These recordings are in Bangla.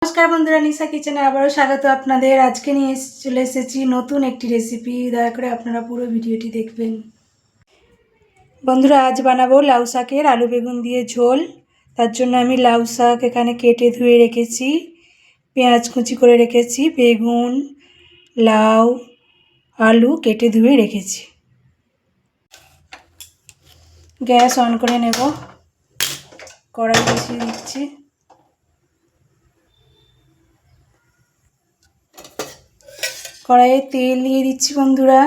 নমস্কার বন্ধুরা, নিশা কিচেনে আবারও স্বাগত আপনাদের। আজকে নিয়ে চলে এসেছি নতুন একটি রেসিপি। দয়া করে আপনারা পুরো ভিডিওটি দেখবেন। বন্ধুরা, আজ বানাবো লাউ শাকের আলু বেগুন দিয়ে ঝোল। তার জন্য আমি লাউ শাক এখানে কেটে ধুয়ে রেখেছি, পেঁয়াজ কুচি করে রেখেছি, বেগুন, লাউ, আলু কেটে ধুয়ে রেখেছি। গ্যাস অন করে নেব, কড়াই বসিয়ে দিচ্ছি। কড়াইয়ে তেল দিয়ে দিচ্ছি বন্ধুরা।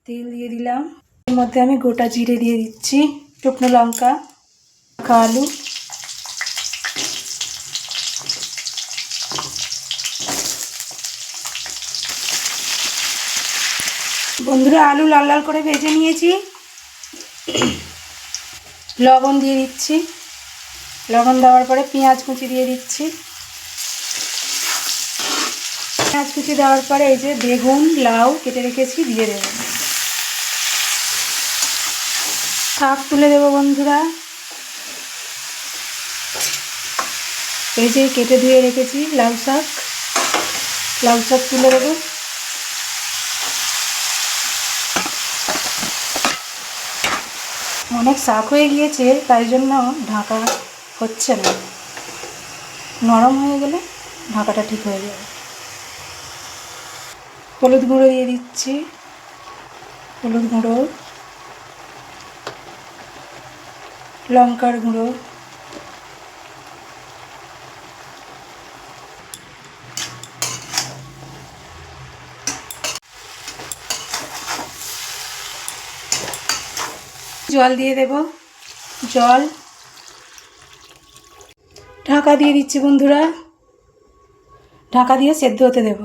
তেল দিয়ে দিলাম, এর মধ্যে আমি গোটা জিরে দিয়ে দিচ্ছি, শুকনো লঙ্কা, আলু, বন্ধুরা আলু লাল লাল করে ভেজে নিয়েছি। লবণ দিয়ে দিচ্ছি, লবণ দেওয়ার পরে পেঁয়াজ কুচি দিয়ে দিচ্ছি। পেঁয়াজ কুচি দেওয়ার পরে এই যে বেগুন লাউ কেটে রেখেছি দিয়ে দেব। শাক তুলে দেবো বন্ধুরা। এই যে কেটে ধুয়ে রেখেছি লাউ শাক তুলে দেবো। অনেক শাক হয়ে গিয়েছে, তাই জন্য ঢাকা হচ্ছে না, নরম হয়ে গেলে ঢাকাটা ঠিক হয়ে যাবে। হলুদ গুঁড়ো দিয়ে দিচ্ছি, হলুদ গুঁড়ো, লঙ্কার গুঁড়ো, জল দিয়ে দেব, জল, ঢাকা দিয়ে দিচ্ছি বন্ধুরা। ঢাকা দিয়ে সেদ্ধ হতে দেব।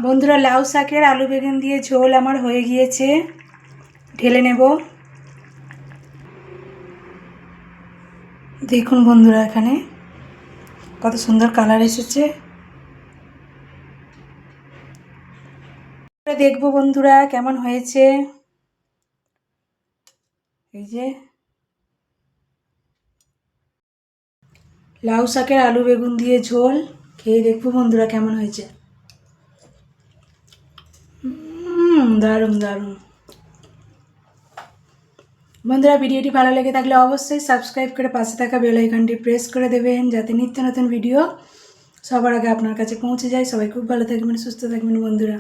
বন্ধুরা, লাউ শাকের আলু বেগুন দিয়ে ঝোল আমার হয়ে গিয়েছে, ঢেলে নেব। দেখুন বন্ধুরা, এখানে কত সুন্দর কালার এসেছে। দেখব বন্ধুরা কেমন হয়েছে। এই যে লাউ শাকের আলু বেগুন দিয়ে ঝোল খেয়ে দেখবো বন্ধুরা কেমন হয়েছে। দারুণ দারুণ। বন্ধুরা, ভিডিওটি ভালো লেগে থাকলে অবশ্যই সাবস্ক্রাইব করে পাশে থাকা বেল আইকনটি প্রেস করে দেবেন, যাতে নিত্য নতুন ভিডিও সবার আগে আপনার কাছে পৌঁছে যায়। সবাই খুব ভালো থাকবেন, সুস্থ থাকবেন বন্ধুরা।